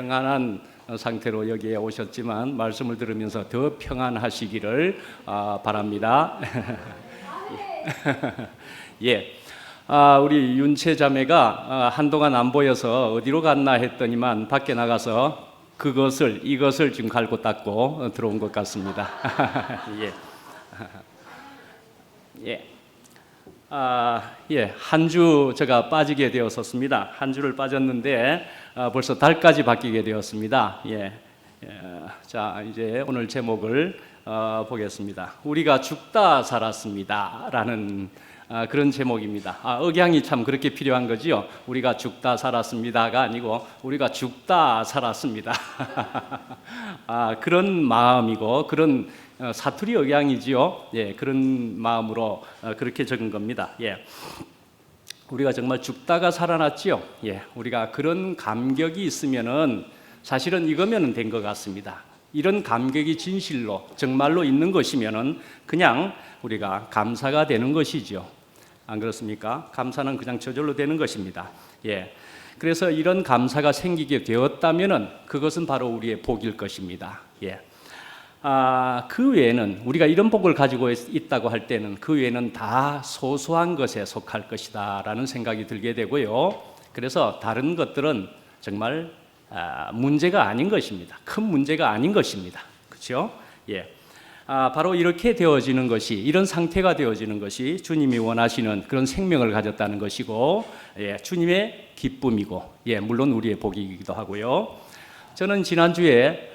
평안한 상태로 여기에 오셨지만 말씀을 들으면서 더 평안하시기를 바랍니다. 예, 우리 윤채 자매가 한동안 안 보여서 어디로 갔나 했더니만 밖에 나가서 이것을 지금 갈고 닦고 들어온 것 같습니다. 예. 예. 한 주 제가 빠지게 되었었습니다. 한 주를 빠졌는데 벌써 달까지 바뀌게 되었습니다. 자, 이제 오늘 제목을 보겠습니다. 우리가 죽다 살았습니다라는 그런 제목입니다. 억양이 참 그렇게 필요한 거지요. 우리가 죽다 살았습니다가 아니고 우리가 죽다 살았습니다. 그런 마음이고 그런 사투리 억양이지요. 그런 마음으로 그렇게 적은 겁니다. 우리가 정말 죽다가 살아났지요. 우리가 그런 감격이 있으면은 사실은 이거면은 된 것 같습니다. 이런 감격이 진실로 정말로 있는 것이면은 그냥 우리가 감사가 되는 것이지요. 안 그렇습니까? 감사는 그냥 저절로 되는 것입니다. 그래서 이런 감사가 생기게 되었다면은 그것은 바로 우리의 복일 것입니다. 그 외에는 우리가 이런 복을 가지고 있다고 할 때는 그 외에는 다 소소한 것에 속할 것이다 라는 생각이 들게 되고요. 그래서 다른 것들은 정말 문제가 아닌 것입니다. 큰 문제가 아닌 것입니다. 그렇죠? 바로 이렇게 되어지는 것이, 이런 상태가 되어지는 것이 주님이 원하시는 그런 생명을 가졌다는 것이고, 주님의 기쁨이고, 물론 우리의 복이기도 하고요. 저는 지난주에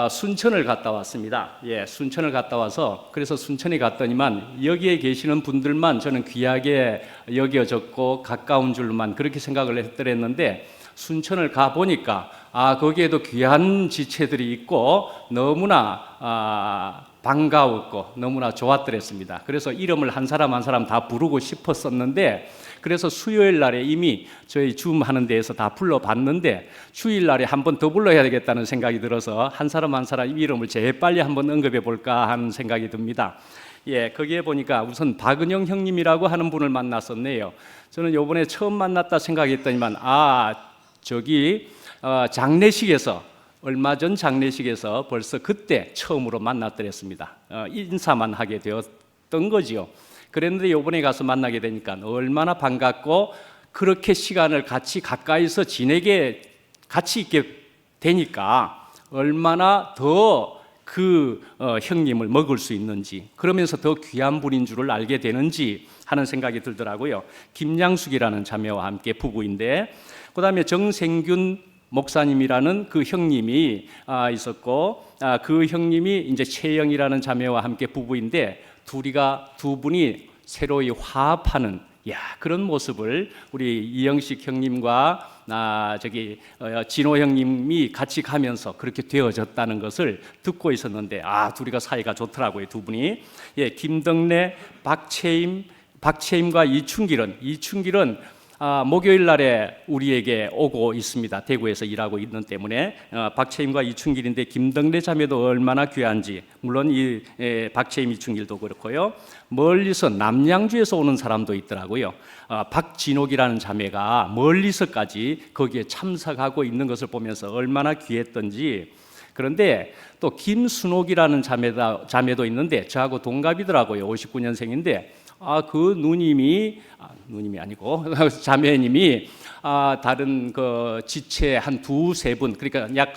순천을 갔다 왔습니다. 순천을 갔다 와서 그래서 순천에 갔더니만 여기에 계시는 분들만 저는 귀하게 여겨졌고 가까운 줄만 그렇게 생각을 했더랬는데 순천을 가 보니까 거기에도 귀한 지체들이 있고 너무나 반가웠고 너무나 좋았더랬습니다. 그래서 이름을 한 사람 한 사람 다 부르고 싶었었는데 그래서 수요일 날에 이미 저희 줌 하는 데에서 다 불러봤는데 주일 날에 한 번 더 불러야 되겠다는 생각이 들어서 한 사람 한 사람 이름을 제일 빨리 한번 언급해 볼까 하는 생각이 듭니다. 거기에 보니까 우선 박은영 형님이라고 하는 분을 만났었네요. 저는 요번에 처음 만났다 생각했더니만 저기 장례식에서 얼마 전 장례식에서 벌써 그때 처음으로 만났더랬습니다. 인사만 하게 되었던 거지요. 그랬는데 이번에 가서 만나게 되니까 얼마나 반갑고 그렇게 시간을 같이 가까이서 지내게 같이 있게 되니까 얼마나 더 그 형님을 먹을 수 있는지 그러면서 더 귀한 분인 줄을 알게 되는지 하는 생각이 들더라고요. 김양숙이라는 자매와 함께 부부인데 그 다음에 정생균 목사님이라는 그 형님이 있었고 그 형님이 이제 최영이라는 자매와 함께 부부인데 두 분이 새로이 화합하는 그런 모습을 우리 이영식 형님과 진호 형님이 같이 가면서 그렇게 되어졌다는 것을 듣고 있었는데 둘이가 사이가 좋더라고요. 두 분이. 김덕래, 박채임과 이춘길은 목요일 날에 우리에게 오고 있습니다. 대구에서 일하고 있는 때문에 박채임과 이춘길인데 김덕래 자매도 얼마나 귀한지 물론 이 박채임, 이춘길도 그렇고요. 멀리서 남양주에서 오는 사람도 있더라고요. 박진옥이라는 자매가 멀리서까지 거기에 참석하고 있는 것을 보면서 얼마나 귀했던지. 그런데 또 김순옥이라는 자매도 있는데 저하고 동갑이더라고요. 59년생인데 그 누님이 아니고 자매님이 다른 그 지체 한 두세 분 그러니까 약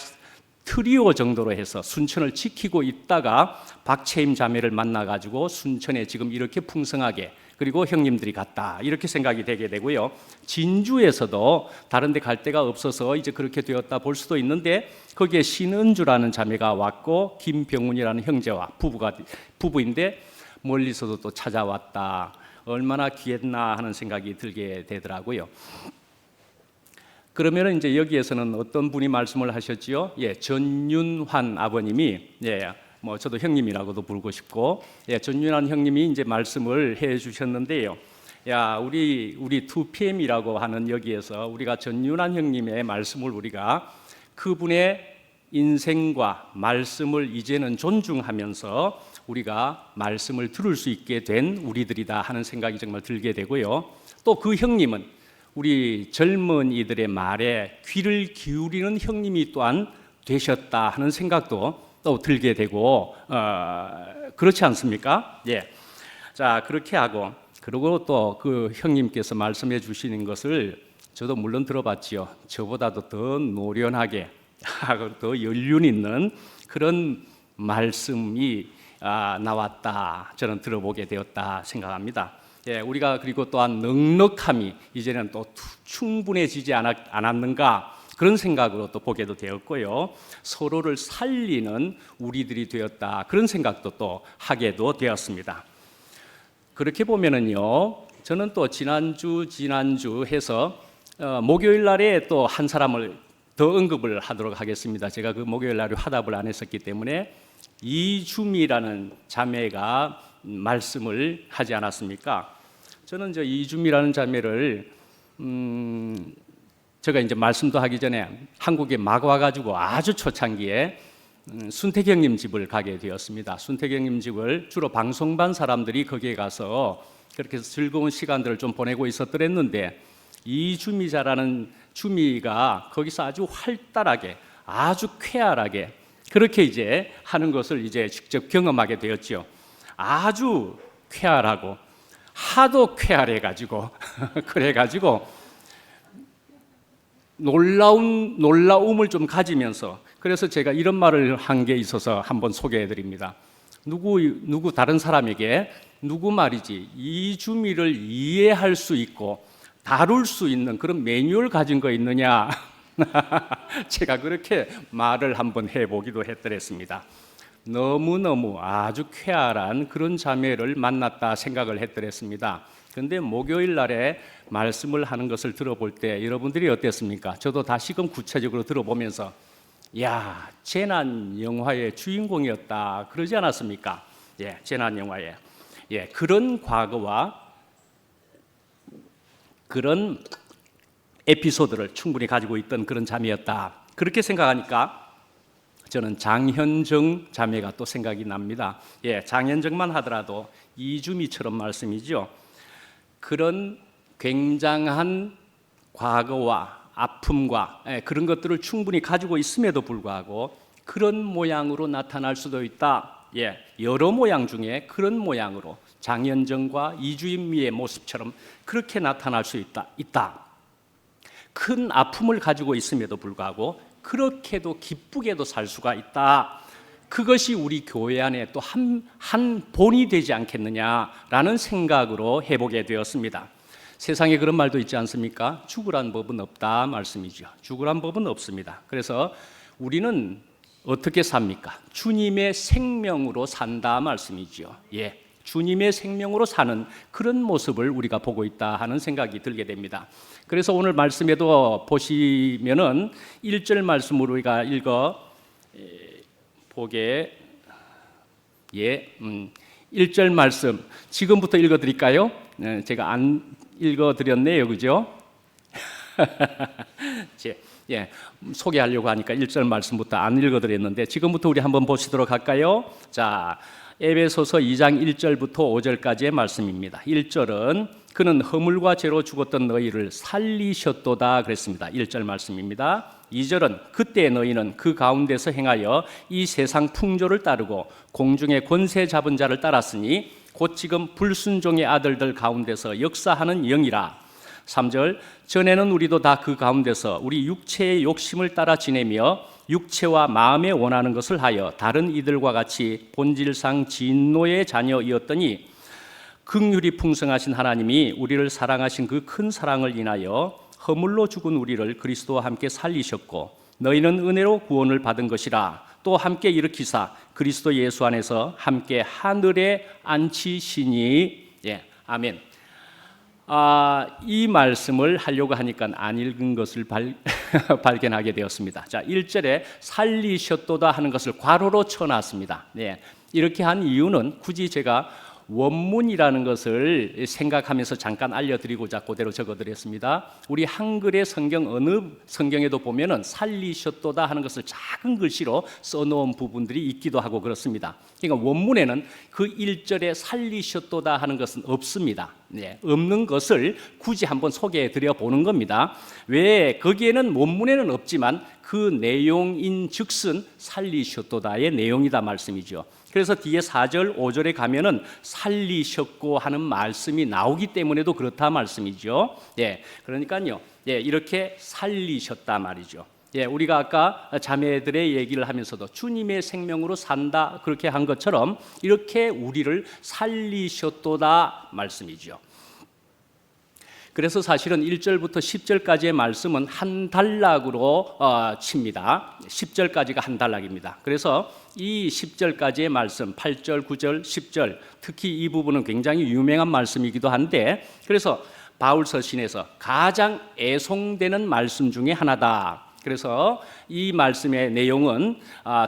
트리오 정도로 해서 순천을 지키고 있다가 박채임 자매를 만나가지고 순천에 지금 이렇게 풍성하게 그리고 형님들이 갔다 이렇게 생각이 되게 되고요. 진주에서도 다른 데 갈 데가 없어서 이제 그렇게 되었다 볼 수도 있는데 거기에 신은주라는 자매가 왔고 김병훈이라는 형제와 부부인데 멀리서도 또 찾아왔다. 얼마나 귀했나 하는 생각이 들게 되더라고요. 그러면 이제 여기에서는 어떤 분이 말씀을 하셨지요? 전윤환 아버님이 저도 형님이라고도 부르고 싶고 전윤환 형님이 이제 말씀을 해 주셨는데요. 우리 2PM이라고 하는 여기에서 우리가 전윤환 형님의 말씀을 우리가 그분의 인생과 말씀을 이제는 존중하면서 우리가 말씀을 들을 수 있게 된 우리들이다 하는 생각이 정말 들게 되고요. 또 그 형님은 우리 젊은이들의 말에 귀를 기울이는 형님이 또한 되셨다 하는 생각도 또 들게 되고 그렇지 않습니까? 예. 자, 그렇게 하고 그리고 또 그 형님께서 말씀해 주시는 것을 저도 물론 들어봤지요. 저보다도 더 노련하게 더 연륜 있는 그런 말씀이 나왔다. 저는 들어보게 되었다 생각합니다. 예, 우리가 그리고 또한 넉넉함이 이제는 또 충분해지지 않았는가 그런 생각으로 또 보게도 되었고요. 서로를 살리는 우리들이 되었다 그런 생각도 또 하게도 되었습니다. 그렇게 보면은요, 저는 또 지난주 해서 목요일 날에 또 한 사람을 더 언급을 하도록 하겠습니다. 제가 그 목요일 날에 화답을 안 했었기 때문에 이주미라는 자매가 말씀을 하지 않았습니까? 저는 저 이주미라는 자매를 제가 이제 말씀도 하기 전에 한국에 막 와가지고 아주 초창기에 순택형님 집을 가게 되었습니다. 순택형님 집을 주로 방송반 사람들이 거기에 가서 그렇게 해서 즐거운 시간들을 좀 보내고 있었더랬는데 이주미자라는 주미가 거기서 아주 활달하게 아주 쾌활하게 그렇게 이제 하는 것을 이제 직접 경험하게 되었죠. 아주 쾌활하고 하도 쾌활해가지고 그래가지고 놀라움을 좀 가지면서 그래서 제가 이런 말을 한 게 있어서 한번 소개해드립니다. 누구 다른 사람에게 누구 말이지 이주미를 이해할 수 있고 다룰 수 있는 그런 매뉴얼 가진 거 있느냐? 제가 그렇게 말을 한번 해보기도 했더랬습니다. 너무너무 아주 쾌활한 그런 자매를 만났다 생각을 했더랬습니다. 그런데 목요일 날에 말씀을 하는 것을 들어볼 때 여러분들이 어땠습니까? 저도 다시금 구체적으로 들어보면서 야, 재난 영화의 주인공이었다 그러지 않았습니까? 예, 재난 영화에 그런 과거와 그런 에피소드를 충분히 가지고 있던 그런 자매였다. 그렇게 생각하니까 저는 장현정 자매가 또 생각이 납니다. 예, 장현정만 하더라도 이주미처럼 말씀이죠. 그런 굉장한 과거와 아픔과 그런 것들을 충분히 가지고 있음에도 불구하고 그런 모양으로 나타날 수도 있다. 예, 여러 모양 중에 그런 모양으로 장현정과 이주임미의 모습처럼 그렇게 나타날 수 있다. 큰 아픔을 가지고 있음에도 불구하고 그렇게도 기쁘게도 살 수가 있다. 그것이 우리 교회 안에 또 한 본이 되지 않겠느냐라는 생각으로 해보게 되었습니다. 세상에 그런 말도 있지 않습니까? 죽으란 법은 없다 말씀이죠. 죽으란 법은 없습니다. 그래서 우리는 어떻게 삽니까? 주님의 생명으로 산다 말씀이죠. 예, 주님의 생명으로 사는 그런 모습을 우리가 보고 있다 하는 생각이 들게 됩니다. 그래서 오늘 말씀에도 보시면은 1절 말씀으로 우리가 보게 1절 말씀 지금부터 읽어드릴까요? 제가 안 읽어드렸네요, 그죠? 소개하려고 하니까 1절 말씀부터 안 읽어드렸는데 지금부터 우리 한번 보시도록 할까요? 자, 에베소서 2장 1절부터 5절까지의 말씀입니다. 1절은 그는 허물과 죄로 죽었던 너희를 살리셨도다 그랬습니다. 1절 말씀입니다. 2절은 그때 너희는 그 가운데서 행하여 이 세상 풍조를 따르고 공중의 권세 잡은 자를 따랐으니 곧 지금 불순종의 아들들 가운데서 역사하는 영이라. 3절 전에는 우리도 다 그 가운데서 우리 육체의 욕심을 따라 지내며 육체와 마음에 원하는 것을 하여 다른 이들과 같이 본질상 진노의 자녀이었더니 긍휼이 풍성하신 하나님이 우리를 사랑하신 그 큰 사랑을 인하여 허물로 죽은 우리를 그리스도와 함께 살리셨고 너희는 은혜로 구원을 받은 것이라. 또 함께 일으키사 그리스도 예수 안에서 함께 하늘에 앉히시니. 예, 아멘. 이 말씀을 하려고 하니까 안 읽은 것을 발견하게 되었습니다. 자, 1절에 살리셨도다 하는 것을 괄호로 쳐놨습니다. 네, 이렇게 한 이유는 굳이 제가 원문이라는 것을 생각하면서 잠깐 알려드리고자 그대로 적어드렸습니다. 우리 한글의 성경 어느 성경에도 보면은 살리셨도다 하는 것을 작은 글씨로 써놓은 부분들이 있기도 하고 그렇습니다. 그러니까 원문에는 그 1절에 살리셨도다 하는 것은 없습니다. 네, 없는 것을 굳이 한번 소개해 드려 보는 겁니다. 왜 거기에는 원문에는 없지만 그 내용인 즉슨 살리셨도다의 내용이다 말씀이죠. 그래서 뒤에 4절, 5절에 가면은 살리셨고 하는 말씀이 나오기 때문에도 그렇다 말씀이죠. 예, 그러니까요, 예, 이렇게 살리셨다 말이죠. 예, 우리가 아까 자매들의 얘기를 하면서도 주님의 생명으로 산다 그렇게 한 것처럼 이렇게 우리를 살리셨도다 말씀이죠. 그래서 사실은 1절부터 10절까지의 말씀은 한 단락으로 칩니다. 10절까지가 한 단락입니다. 그래서 이 10절까지의 말씀, 8절, 9절, 10절, 특히 이 부분은 굉장히 유명한 말씀이기도 한데, 그래서 바울 서신에서 가장 애송되는 말씀 중에 하나다. 그래서 이 말씀의 내용은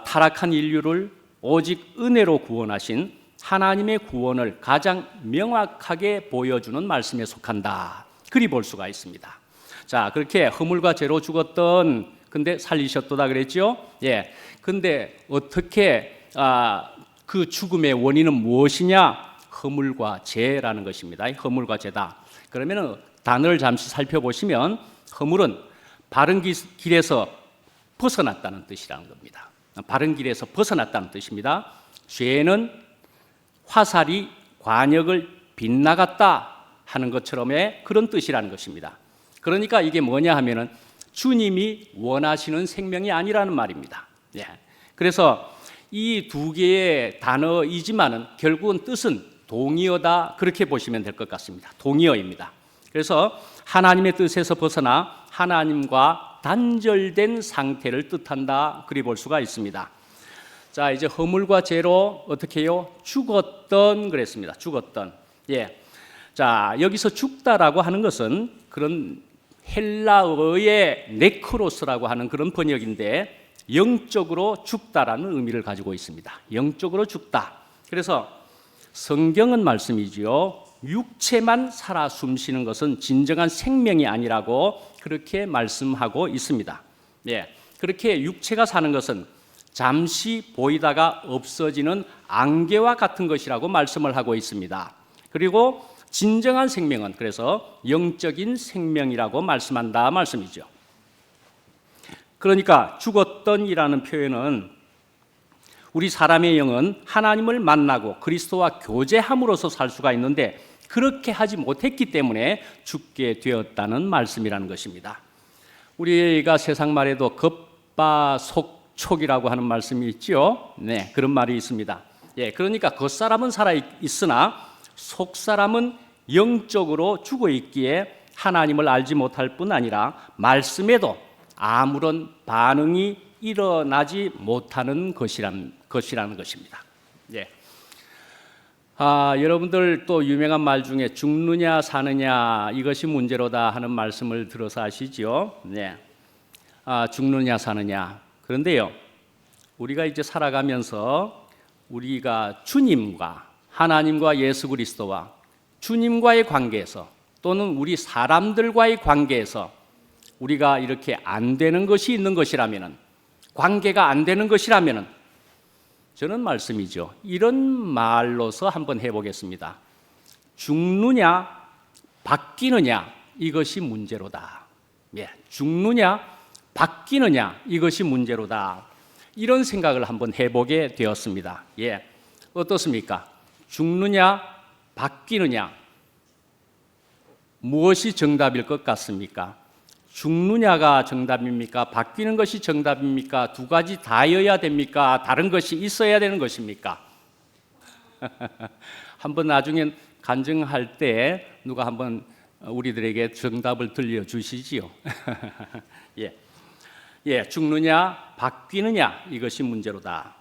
타락한 인류를 오직 은혜로 구원하신 하나님의 구원을 가장 명확하게 보여주는 말씀에 속한다. 그리 볼 수가 있습니다. 자, 그렇게 허물과 죄로 죽었던, 근데 살리셨도다 그랬죠? 예. 근데 어떻게 그 죽음의 원인은 무엇이냐? 허물과 죄라는 것입니다. 허물과 죄다. 그러면은 단어를 잠시 살펴보시면 허물은 바른 길에서 벗어났다는 뜻이라는 겁니다. 바른 길에서 벗어났다는 뜻입니다. 죄는 화살이 관역을 빗나갔다 하는 것처럼의 그런 뜻이라는 것입니다. 그러니까 이게 뭐냐 하면은 주님이 원하시는 생명이 아니라는 말입니다. 예. 그래서 이 두 개의 단어이지만은 결국은 뜻은 동의어다 그렇게 보시면 될 것 같습니다. 동의어입니다. 그래서 하나님의 뜻에서 벗어나 하나님과 단절된 상태를 뜻한다 그리 볼 수가 있습니다. 자, 이제 허물과 죄로 어떻게 해요? 죽었던 그랬습니다. 죽었던. 예. 자, 여기서 죽다라고 하는 것은 그런 헬라어의 네크로스라고 하는 그런 번역인데 영적으로 죽다라는 의미를 가지고 있습니다. 영적으로 죽다. 그래서 성경은 말씀이지요. 육체만 살아 숨쉬는 것은 진정한 생명이 아니라고 그렇게 말씀하고 있습니다. 예, 그렇게 육체가 사는 것은 잠시 보이다가 없어지는 안개와 같은 것이라고 말씀을 하고 있습니다. 그리고 진정한 생명은 그래서 영적인 생명이라고 말씀한다 말씀이죠. 그러니까 죽었던이라는 표현은 우리 사람의 영은 하나님을 만나고 그리스도와 교제함으로써 살 수가 있는데 그렇게 하지 못했기 때문에 죽게 되었다는 말씀이라는 것입니다. 우리가 세상 말에도 겉바속촉이라고 하는 말씀이 있죠. 네, 그런 말이 있습니다. 예, 그러니까 겉사람은 살아 있으나 속사람은 영적으로 죽어 있기에 하나님을 알지 못할 뿐 아니라 말씀에도 아무런 반응이 일어나지 못하는 것이라는 것입니다. 예. 여러분들 또 유명한 말 중에 죽느냐 사느냐 이것이 문제로다 하는 말씀을 들어서 아시죠? 네. 죽느냐 사느냐. 그런데요, 우리가 이제 살아가면서 우리가 주님과 하나님과 예수 그리스도와 주님과의 관계에서 또는 우리 사람들과의 관계에서 우리가 이렇게 안 되는 것이 있는 것이라면은, 관계가 안 되는 것이라면은 저는 말씀이죠. 이런 말로서 한번 해보겠습니다. 죽느냐 바뀌느냐 이것이 문제로다. 예, 죽느냐 바뀌느냐 이것이 문제로다. 이런 생각을 한번 해보게 되었습니다. 예, 어떻습니까? 죽느냐 바뀌느냐 무엇이 정답일 것 같습니까? 죽느냐가 정답입니까? 바뀌는 것이 정답입니까? 두 가지 다여야 됩니까? 다른 것이 있어야 되는 것입니까? 한번 나중에 간증할 때 누가 한번 우리들에게 정답을 들려주시지요. 예. 예, 죽느냐 바뀌느냐 이것이 문제로다.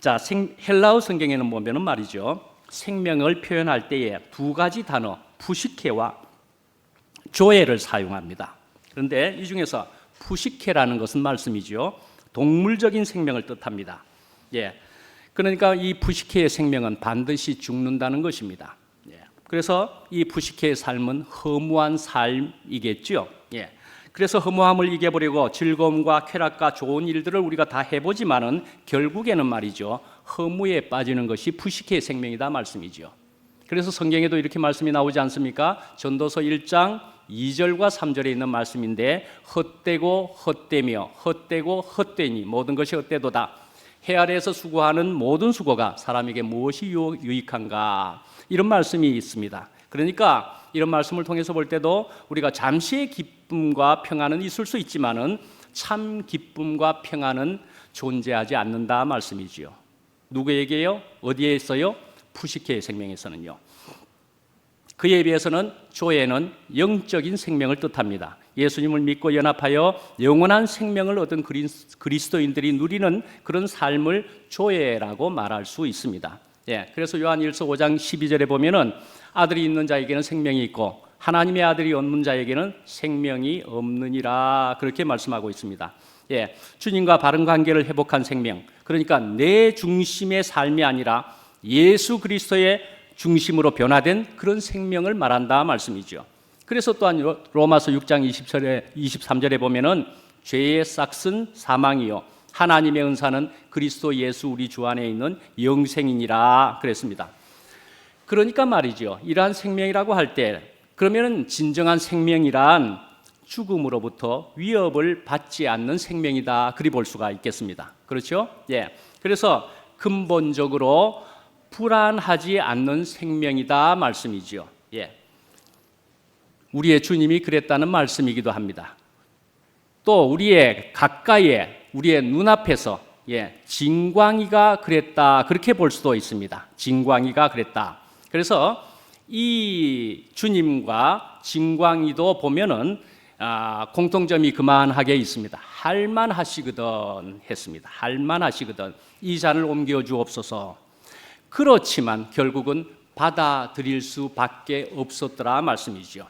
자, 헬라어 성경에는 보면은 말이죠. 생명을 표현할 때에 두 가지 단어, 푸시케와 조에를 사용합니다. 그런데 이 중에서 푸시케라는 것은 말씀이죠. 동물적인 생명을 뜻합니다. 예. 그러니까 이 푸시케의 생명은 반드시 죽는다는 것입니다. 그래서 이 푸시케의 삶은 허무한 삶이겠죠. 그래서 허무함을 이겨보려고 즐거움과 쾌락과 좋은 일들을 우리가 다 해보지만은 결국에는 말이죠, 허무에 빠지는 것이 푸시케의 생명이다 말씀이죠. 그래서 성경에도 이렇게 말씀이 나오지 않습니까? 전도서 1장 2절과 3절에 있는 말씀인데, 헛되고 헛되며 헛되고 헛되니 모든 것이 헛되도다. 해 아래에서 수고하는 모든 수고가 사람에게 무엇이 유익한가, 이런 말씀이 있습니다. 그러니까 이런 말씀을 통해서 볼 때도 우리가 잠시의 기쁨과 평안은 있을 수 있지만은 참 기쁨과 평안은 존재하지 않는다 말씀이지요. 누구에게요? 어디에 있어요? 푸시케의 생명에서는요. 그에 비해서는 조에는 영적인 생명을 뜻합니다. 예수님을 믿고 연합하여 영원한 생명을 얻은 그리스도인들이 누리는 그런 삶을 조에라고 말할 수 있습니다. 그래서 요한일서 5장 12절에 보면은 아들이 있는 자에게는 생명이 있고 하나님의 아들이 없는 자에게는 생명이 없느니라, 그렇게 말씀하고 있습니다. 주님과 바른 관계를 회복한 생명, 그러니까 내 중심의 삶이 아니라 예수 그리스도의 중심으로 변화된 그런 생명을 말한다 말씀이죠. 그래서 또한 로마서 6장 23절에 보면은 죄의 싹은 사망이요 하나님의 은사는 그리스도 예수 우리 주 안에 있는 영생이니라 그랬습니다. 그러니까 말이죠, 이러한 생명이라고 할 때 그러면은 진정한 생명이란 죽음으로부터 위협을 받지 않는 생명이다, 그리 볼 수가 있겠습니다. 그렇죠? 그래서 근본적으로 불안하지 않는 생명이다 말씀이지요. 우리의 주님이 그랬다는 말씀이기도 합니다. 또 우리의 가까이에, 우리의 눈앞에서 진광이가 그랬다, 그렇게 볼 수도 있습니다. 진광이가 그랬다. 그래서 이 주님과 진광이도 보면은 공통점이 그만하게 있습니다. 할만하시거든 했습니다. 할만하시거든, 이 잔을 옮겨 주옵소서. 그렇지만 결국은 받아들일 수밖에 없었더라 말씀이죠.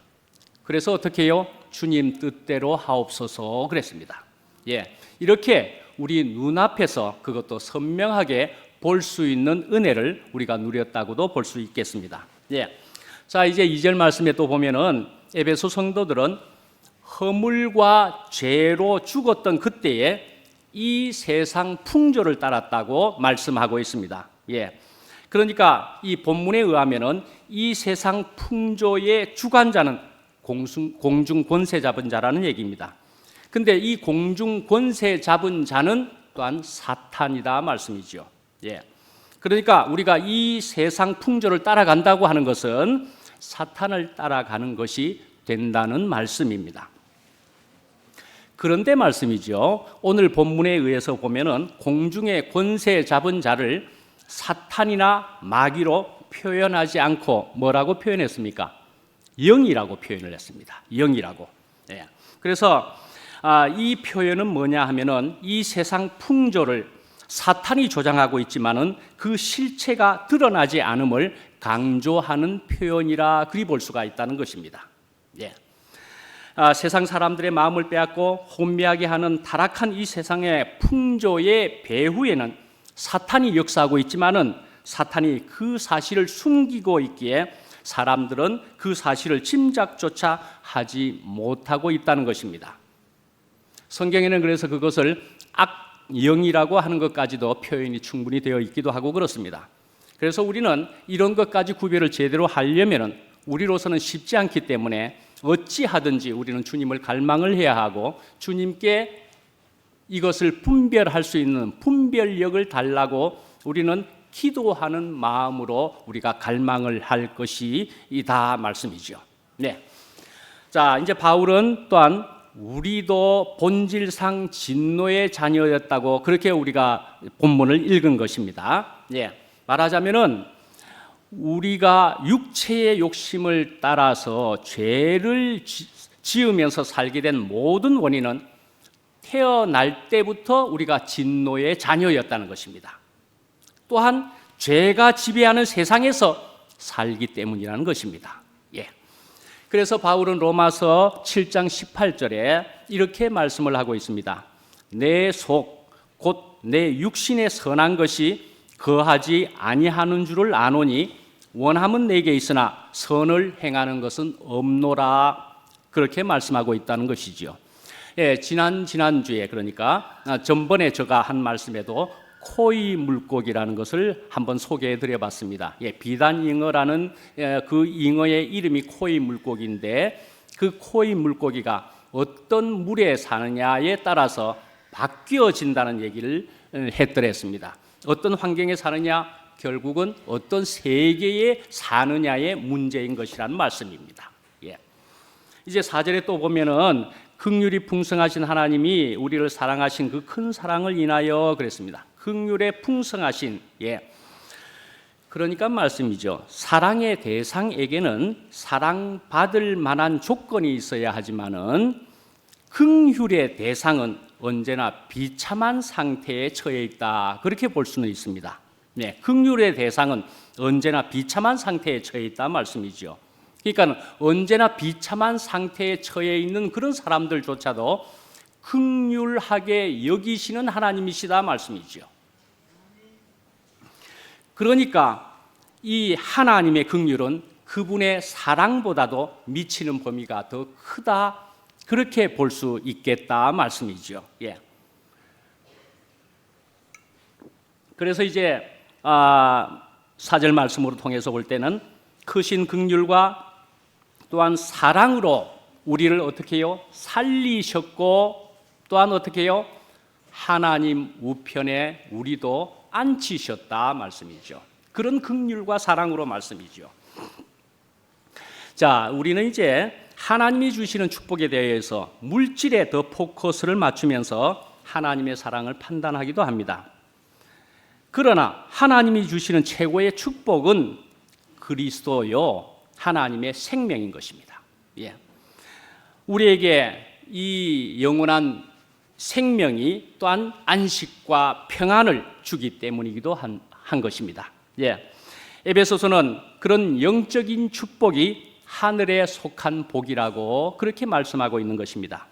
그래서 어떻게 해요? 주님 뜻대로 하옵소서 그랬습니다. 이렇게 우리 눈앞에서 그것도 선명하게 볼 수 있는 은혜를 우리가 누렸다고도 볼 수 있겠습니다. 자, 이제 2절 말씀에 또 보면은 에베소 성도들은 허물과 죄로 죽었던 그때에 이 세상 풍조를 따랐다고 말씀하고 있습니다. 그러니까 이 본문에 의하면은 이 세상 풍조의 주관자는 공중 권세 잡은 자라는 얘기입니다. 근데 이 공중 권세 잡은 자는 또한 사탄이다 말씀이죠. 그러니까 우리가 이 세상 풍조를 따라간다고 하는 것은 사탄을 따라가는 것이 된다는 말씀입니다. 그런데 말씀이죠, 오늘 본문에 의해서 보면은 공중의 권세 잡은 자를 사탄이나 마귀로 표현하지 않고 뭐라고 표현했습니까? 영이라고 표현을 했습니다. 영이라고. 그래서 이 표현은 뭐냐 하면은 이 세상 풍조를 사탄이 조장하고 있지만은 그 실체가 드러나지 않음을 강조하는 표현이라 그리 볼 수가 있다는 것입니다. 세상 사람들의 마음을 빼앗고 혼미하게 하는 타락한 이 세상의 풍조의 배후에는 사탄이 역사하고 있지만은 사탄이 그 사실을 숨기고 있기에 사람들은 그 사실을 짐작조차 하지 못하고 있다는 것입니다. 성경에는 그래서 그것을 악영이라고 하는 것까지도 표현이 충분히 되어 있기도 하고 그렇습니다. 그래서 우리는 이런 것까지 구별을 제대로 하려면은 우리로서는 쉽지 않기 때문에 어찌하든지 우리는 주님을 갈망을 해야 하고 주님께 이것을 분별할 수 있는 분별력을 달라고 우리는 기도하는 마음으로 우리가 갈망을 할 것이다 말씀이죠. 자, 이제 바울은 또한 우리도 본질상 진노의 자녀였다고 그렇게 우리가 본문을 읽은 것입니다. 말하자면은 우리가 육체의 욕심을 따라서 죄를 지으면서 살게 된 모든 원인은 태어날 때부터 우리가 진노의 자녀였다는 것입니다. 또한 죄가 지배하는 세상에서 살기 때문이라는 것입니다. 그래서 바울은 로마서 7장 18절에 이렇게 말씀을 하고 있습니다. 내 속, 곧 내 육신의 선한 것이 거하지 아니하는 줄을 아노니 원함은 내게 있으나 선을 행하는 것은 없노라. 그렇게 말씀하고 있다는 것이지요. 예, 지난주에 그러니까 전번에 제가 한 말씀에도 코이 물고기라는 것을 한번 소개해 드려 봤습니다. 예, 비단 잉어라는 그 잉어의 이름이 코이 물고기인데 그 코이 물고기가 어떤 물에 사느냐에 따라서 바뀌어진다는 얘기를 했더랬습니다. 어떤 환경에 사느냐, 결국은 어떤 세계에 사느냐의 문제인 것이라는 말씀입니다. 예. 이제 4절에 또 보면은 긍휼이 풍성하신 하나님이 우리를 사랑하신 그 큰 사랑을 인하여 그랬습니다. 긍휼에 풍성하신, 예. 그러니까 말씀이죠. 사랑의 대상에게는 사랑받을 만한 조건이 있어야 하지만은 긍휼의 대상은 언제나 비참한 상태에 처해 있다. 그렇게 볼 수는 있습니다. 네, 긍휼의 대상은 언제나 비참한 상태에 처해 있다 말씀이죠. 그러니까 언제나 비참한 상태에 처해 있는 그런 사람들조차도 긍휼하게 여기시는 하나님이시다 말씀이죠. 그러니까 이 하나님의 긍휼은 그분의 사랑보다도 미치는 범위가 더 크다, 그렇게 볼 수 있겠다 말씀이죠. 예. 그래서 이제 4절 말씀으로 통해서 볼 때는 크신 긍휼과 또한 사랑으로 우리를 어떻게 해요? 살리셨고 또한 어떻게 해요? 하나님 우편에 우리도 앉히셨다 말씀이죠. 그런 긍휼과 사랑으로 말씀이죠. 자, 우리는 이제 하나님이 주시는 축복에 대해서 물질에 더 포커스를 맞추면서 하나님의 사랑을 판단하기도 합니다. 그러나 하나님이 주시는 최고의 축복은 그리스도요, 하나님의 생명인 것입니다. 예. 우리에게 이 영원한 생명이 또한 안식과 평안을 주기 때문이기도 한 것입니다. 예. 에베소서는 그런 영적인 축복이 하늘에 속한 복이라고 그렇게 말씀하고 있는 것입니다.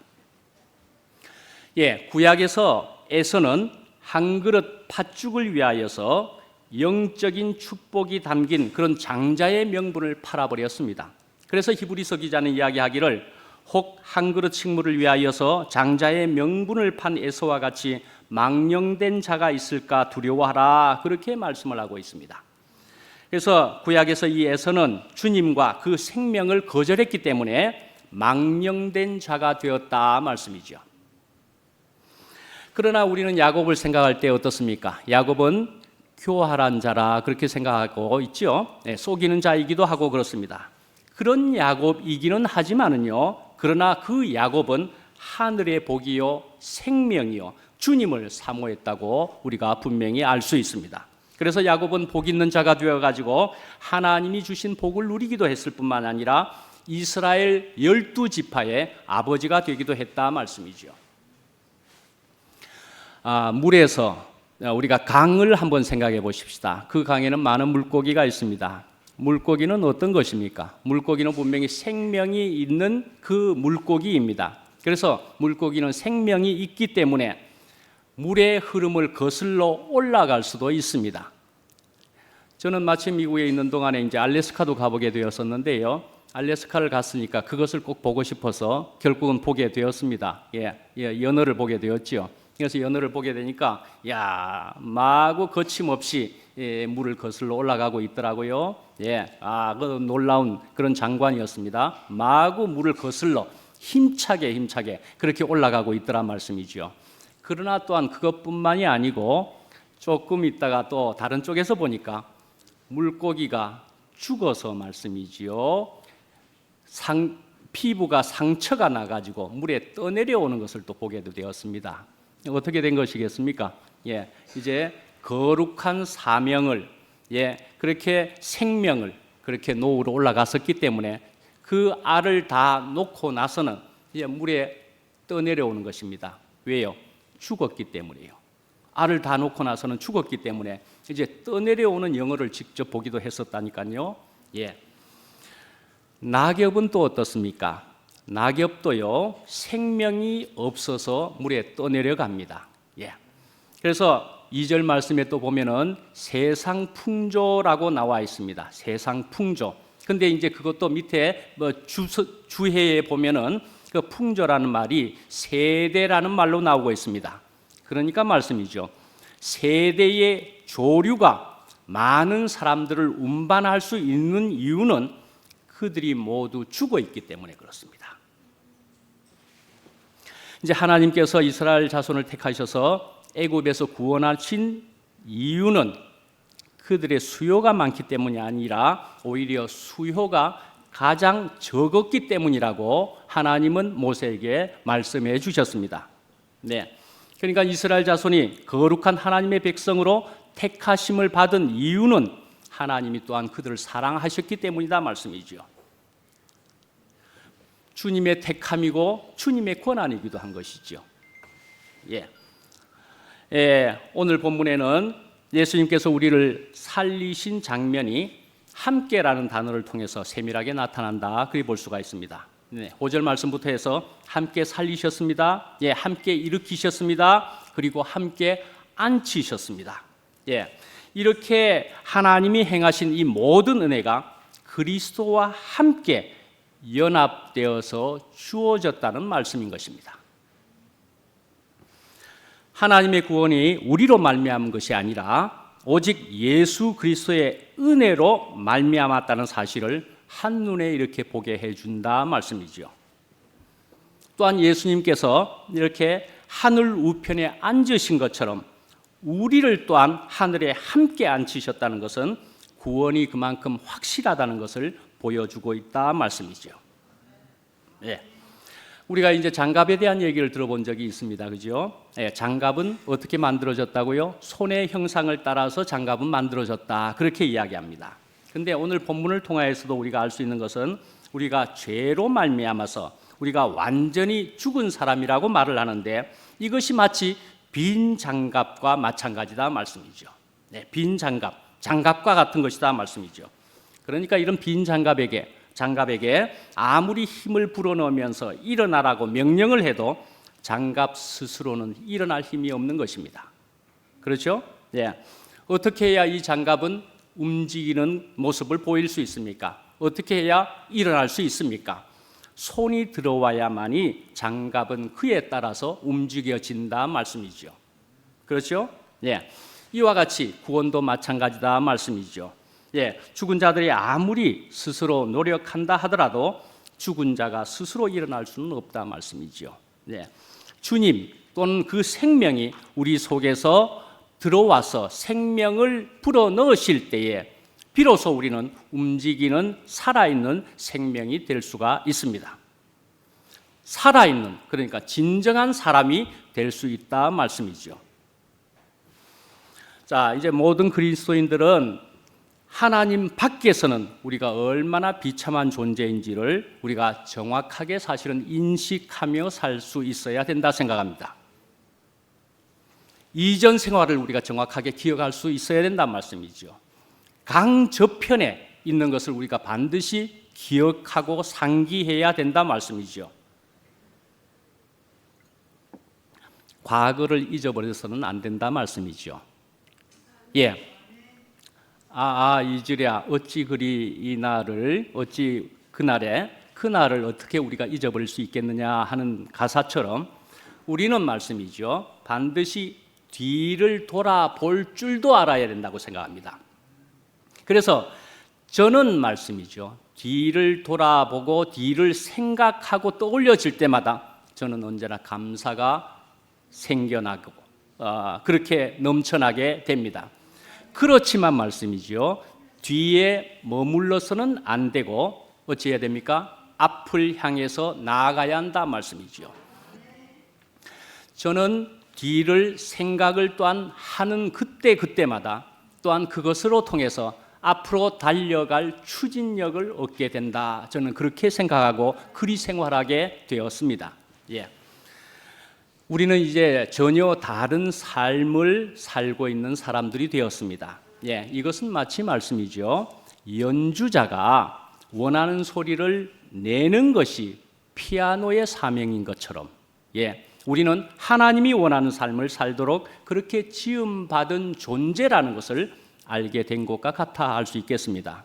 예, 구약에서 에서는 한 그릇 팥죽을 위하여서 영적인 축복이 담긴 그런 장자의 명분을 팔아버렸습니다. 그래서 히브리서 기자는 이야기하기를 혹 한 그릇 식물을 위하여서 장자의 명분을 판 에서와 같이 망령된 자가 있을까 두려워하라, 그렇게 말씀을 하고 있습니다. 그래서 구약에서 이 에서는 주님과 그 생명을 거절했기 때문에 망령된 자가 되었다 말씀이죠. 그러나 우리는 야곱을 생각할 때 어떻습니까? 야곱은 교활한 자라 그렇게 생각하고 있죠. 네, 속이는 자이기도 하고 그렇습니다. 그런 야곱이기는 하지만은요, 그러나 그 야곱은 하늘의 복이요 생명이요 주님을 사모했다고 우리가 분명히 알 수 있습니다. 그래서 야곱은 복 있는 자가 되어가지고 하나님이 주신 복을 누리기도 했을 뿐만 아니라 이스라엘 12지파의 아버지가 되기도 했다 말씀이죠. 물에서 우리가 강을 한번 생각해 보십시다. 그 강에는 많은 물고기가 있습니다. 물고기는 어떤 것입니까? 물고기는 분명히 생명이 있는 그 물고기입니다. 그래서 물고기는 생명이 있기 때문에 물의 흐름을 거슬러 올라갈 수도 있습니다. 저는 마침 미국에 있는 동안에 이제 알래스카도 가보게 되었었는데요. 알래스카를 갔으니까 그것을 꼭 보고 싶어서 결국은 보게 되었습니다. 연어를 보게 되었죠. 그래서 연어를 보게 되니까 마구 거침없이 물을 거슬러 올라가고 있더라고요. 그 놀라운 그런 장관이었습니다. 마구 물을 거슬러 힘차게 그렇게 올라가고 있더란 말씀이죠. 그러나 또한 그것뿐만이 아니고 조금 있다가 또 다른 쪽에서 보니까 물고기가 죽어서 말씀이지요. 피부가 상처가 나가지고 물에 떠내려오는 것을 또 보게 되었습니다. 어떻게 된 것이겠습니까? 이제 거룩한 사명을, 그렇게 생명을 그렇게 노으로 올라갔었기 때문에 그 알을 다 놓고 나서는 이제 물에 떠내려오는 것입니다. 왜요? 죽었기 때문이에요. 알을 다 놓고 나서는 죽었기 때문에 이제 떠내려오는 영어를 직접 보기도 했었다니까요. 낙엽은 또 어떻습니까? 낙엽도요 생명이 없어서 물에 떠내려갑니다. 그래서 2절 말씀에 또 보면은 세상 풍조라고 나와 있습니다. 세상 풍조. 근데 이제 그것도 밑에 뭐 주해에 보면은 그 풍조라는 말이 세대라는 말로 나오고 있습니다. 그러니까 말씀이죠. 세대의 조류가 많은 사람들을 운반할 수 있는 이유는 그들이 모두 죽어 있기 때문에 그렇습니다. 이제 하나님께서 이스라엘 자손을 택하셔서 애굽에서 구원하신 이유는 그들의 수요가 많기 때문이 아니라 오히려 수요가 가장 적었기 때문이라고 하나님은 모세에게 말씀해 주셨습니다. 네. 그러니까 이스라엘 자손이 거룩한 하나님의 백성으로 택하심을 받은 이유는 하나님이 또한 그들을 사랑하셨기 때문이다 말씀이죠. 주님의 택함이고 주님의 권한이기도 한 것이죠. 오늘 본문에는 예수님께서 우리를 살리신 장면이 함께라는 단어를 통해서 세밀하게 나타난다 그리 볼 수가 있습니다. 5절 말씀부터 해서 함께 살리셨습니다. 함께 일으키셨습니다. 그리고 함께 앉히셨습니다. 이렇게 하나님이 행하신 이 모든 은혜가 그리스도와 함께 연합되어서 주어졌다는 말씀인 것입니다. 하나님의 구원이 우리로 말미암은 것이 아니라 오직 예수 그리스도의 은혜로 말미암았다는 사실을 한눈에 이렇게 보게 해준다 말씀이죠. 또한 예수님께서 이렇게 하늘 우편에 앉으신 것처럼 우리를 또한 하늘에 함께 앉히셨다는 것은 구원이 그만큼 확실하다는 것을 보여주고 있다 말씀이죠. 우리가 이제 장갑에 대한 얘기를 들어본 적이 있습니다. 그죠? 장갑은 어떻게 만들어졌다고요? 손의 형상을 따라서 장갑은 만들어졌다. 그렇게 이야기합니다. 근데 오늘 본문을 통하여서도 우리가 알 수 있는 것은 우리가 죄로 말미암아서 우리가 완전히 죽은 사람이라고 말을 하는데 이것이 마치 빈 장갑과 마찬가지다 말씀이죠. 빈 장갑과 같은 것이다 말씀이죠. 그러니까 이런 빈 장갑에게 아무리 힘을 불어넣으면서 일어나라고 명령을 해도 장갑 스스로는 일어날 힘이 없는 것입니다. 그렇죠? 어떻게 해야 이 장갑은 움직이는 모습을 보일 수 있습니까? 어떻게 해야 일어날 수 있습니까? 손이 들어와야만이 장갑은 그에 따라서 움직여진다 말씀이죠. 그렇죠? 이와 같이 구원도 마찬가지다 말씀이죠. 죽은 자들이 아무리 스스로 노력한다 하더라도 죽은 자가 스스로 일어날 수는 없다 말씀이죠. 주님 또는 그 생명이 우리 속에서 들어와서 생명을 불어넣으실 때에 비로소 우리는 움직이는 살아있는 생명이 될 수가 있습니다. 살아있는, 그러니까 진정한 사람이 될 수 있다 말씀이죠. 자, 이제 모든 그리스도인들은 하나님 밖에서는 우리가 얼마나 비참한 존재인지를 우리가 정확하게 사실은 인식하며 살 수 있어야 된다 생각합니다. 이전 생활을 우리가 정확하게 기억할 수 있어야 된다는 말씀이죠. 강 저편에 있는 것을 우리가 반드시 기억하고 상기해야 된다 말씀이죠. 과거를 잊어버려서는 안 된다 말씀이죠. 이즈랴 어찌 그리 이 날을 어찌 그날을 어떻게 우리가 잊어버릴 수 있겠느냐 하는 가사처럼 우리는 말씀이죠. 반드시 뒤를 돌아볼 줄도 알아야 된다고 생각합니다. 그래서 저는 말씀이죠. 뒤를 돌아보고 뒤를 생각하고 떠올려질 때마다 저는 언제나 감사가 생겨나고 그렇게 넘쳐나게 됩니다. 그렇지만 말씀이죠. 뒤에 머물러서는 안 되고 어찌 해야 됩니까? 앞을 향해서 나아가야 한다 말씀이죠. 저는 뒤를 생각을 또한 하는 그때마다 또한 그것으로 통해서 앞으로 달려갈 추진력을 얻게 된다. 저는 그렇게 생각하고 그리 생활하게 되었습니다. 우리는 이제 전혀 다른 삶을 살고 있는 사람들이 되었습니다. 이것은 마치 말씀이죠. 연주자가 원하는 소리를 내는 것이 피아노의 사명인 것처럼 우리는 하나님이 원하는 삶을 살도록 그렇게 지음받은 존재라는 것을 알게 된 것과 같아 할 수 있겠습니다.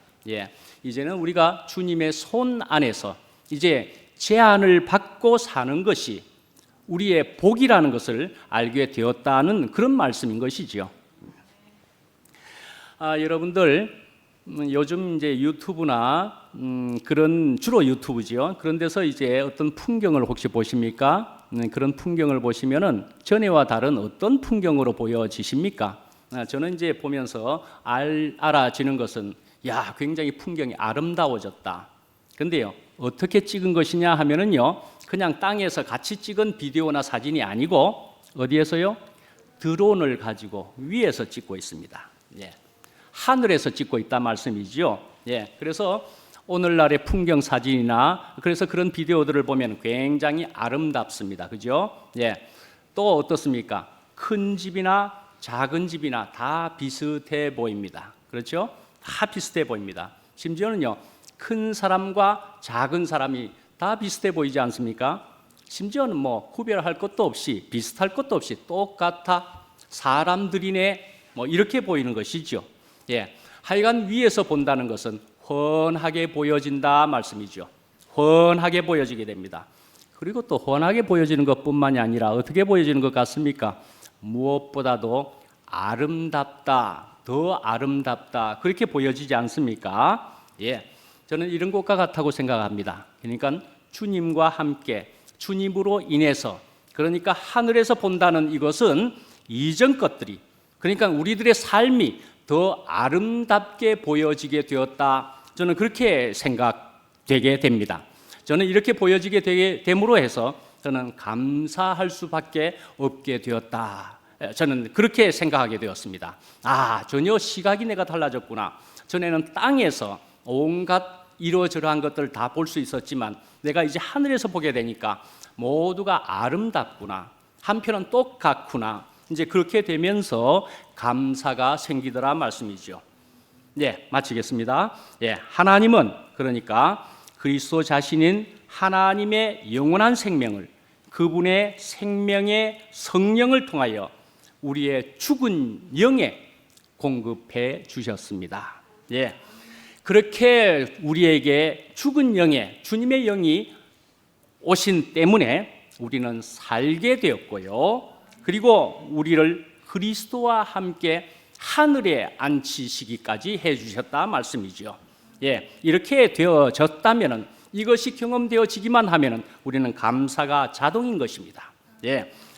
이제는 우리가 주님의 손 안에서 이제 제한을 받고 사는 것이 우리의 복이라는 것을 알게 되었다는 그런 말씀인 것이지요. 여러분들 요즘 이제 유튜브나 그런 주로 유튜브지요. 그런 데서 이제 어떤 풍경을 혹시 보십니까? 그런 풍경을 보시면은 전에와 다른 어떤 풍경으로 보여지십니까? 저는 이제 보면서 알아지는 것은 굉장히 풍경이 아름다워졌다. 근데요, 어떻게 찍은 것이냐 하면은요, 그냥 땅에서 같이 찍은 비디오나 사진이 아니고 어디에서요? 드론을 가지고 위에서 찍고 있습니다. 하늘에서 찍고 있다 말씀이지요. 그래서 오늘날의 풍경 사진이나 그래서 그런 비디오들을 보면 굉장히 아름답습니다. 그죠? 또 어떻습니까? 큰 집이나 작은 집이나 다 비슷해 보입니다. 그렇죠? 다 비슷해 보입니다. 심지어는요, 큰 사람과 작은 사람이 다 비슷해 보이지 않습니까? 심지어는 뭐 구별할 것도 없이 비슷할 것도 없이 똑같아 사람들이네 뭐 이렇게 보이는 것이죠. 하여간 위에서 본다는 것은 훤하게 보여진다 말씀이죠. 훤하게 보여지게 됩니다. 그리고 또 훤하게 보여지는 것뿐만이 아니라 어떻게 보여지는 것 같습니까? 무엇보다도 아름답다, 더 아름답다 그렇게 보여지지 않습니까? 저는 이런 것과 같다고 생각합니다. 그러니까 주님과 함께 주님으로 인해서 그러니까 하늘에서 본다는 이것은 이전 것들이 그러니까 우리들의 삶이 더 아름답게 보여지게 되었다. 저는 그렇게 생각되게 됩니다. 저는 이렇게 보여지게 되게 됨으로 해서 저는 감사할 수밖에 없게 되었다. 저는 그렇게 생각하게 되었습니다. 전혀 시각이 내가 달라졌구나. 전에는 땅에서 온갖 이러저러한 것들을 다 볼 수 있었지만 내가 이제 하늘에서 보게 되니까 모두가 아름답구나. 한편은 똑같구나. 이제 그렇게 되면서 감사가 생기더라 말씀이죠. 마치겠습니다. 하나님은 그러니까 그리스도 자신인 하나님의 영원한 생명을 그분의 생명의 성령을 통하여 우리의 죽은 영에 공급해 주셨습니다. 그렇게 우리에게 죽은 영에 주님의 영이 오신 때문에 우리는 살게 되었고요. 그리고 우리를 그리스도와 함께 하늘에 앉히시기까지 해주셨다 말씀이죠. 이렇게 되어졌다면은 이것이 경험되어지기만 하면은 우리는 감사가 자동인 것입니다.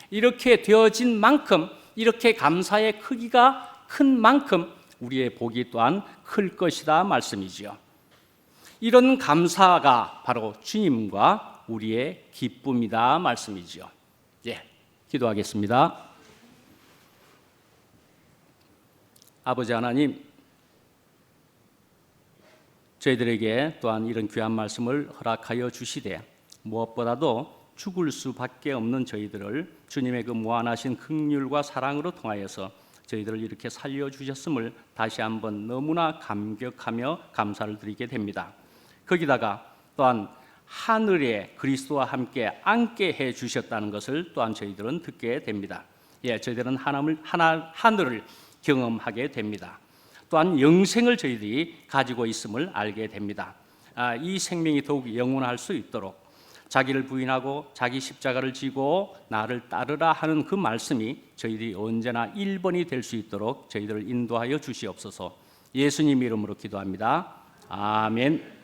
이렇게 되어진 만큼 이렇게 감사의 크기가 큰 만큼 우리의 복이 또한 클 것이다 말씀이죠. 이런 감사가 바로 주님과 우리의 기쁨이다 말씀이죠. 기도하겠습니다. 아버지 하나님, 저희들에게 또한 이런 귀한 말씀을 허락하여 주시되 무엇보다도 죽을 수밖에 없는 저희들을 주님의 그 무한하신 긍휼과 사랑으로 통하여서 저희들을 이렇게 살려주셨음을 다시 한번 너무나 감격하며 감사를 드리게 됩니다. 거기다가 또한 하늘에 그리스도와 함께 앉게 해주셨다는 것을 또한 저희들은 듣게 됩니다. 저희들은 하늘을 경험하게 됩니다. 또한 영생을 저희들이 가지고 있음을 알게 됩니다. 이 생명이 더욱 영원할 수 있도록 자기를 부인하고 자기 십자가를 지고 나를 따르라 하는 그 말씀이 저희들이 언제나 1번이 될 수 있도록 저희들을 인도하여 주시옵소서. 예수님 이름으로 기도합니다. 아멘.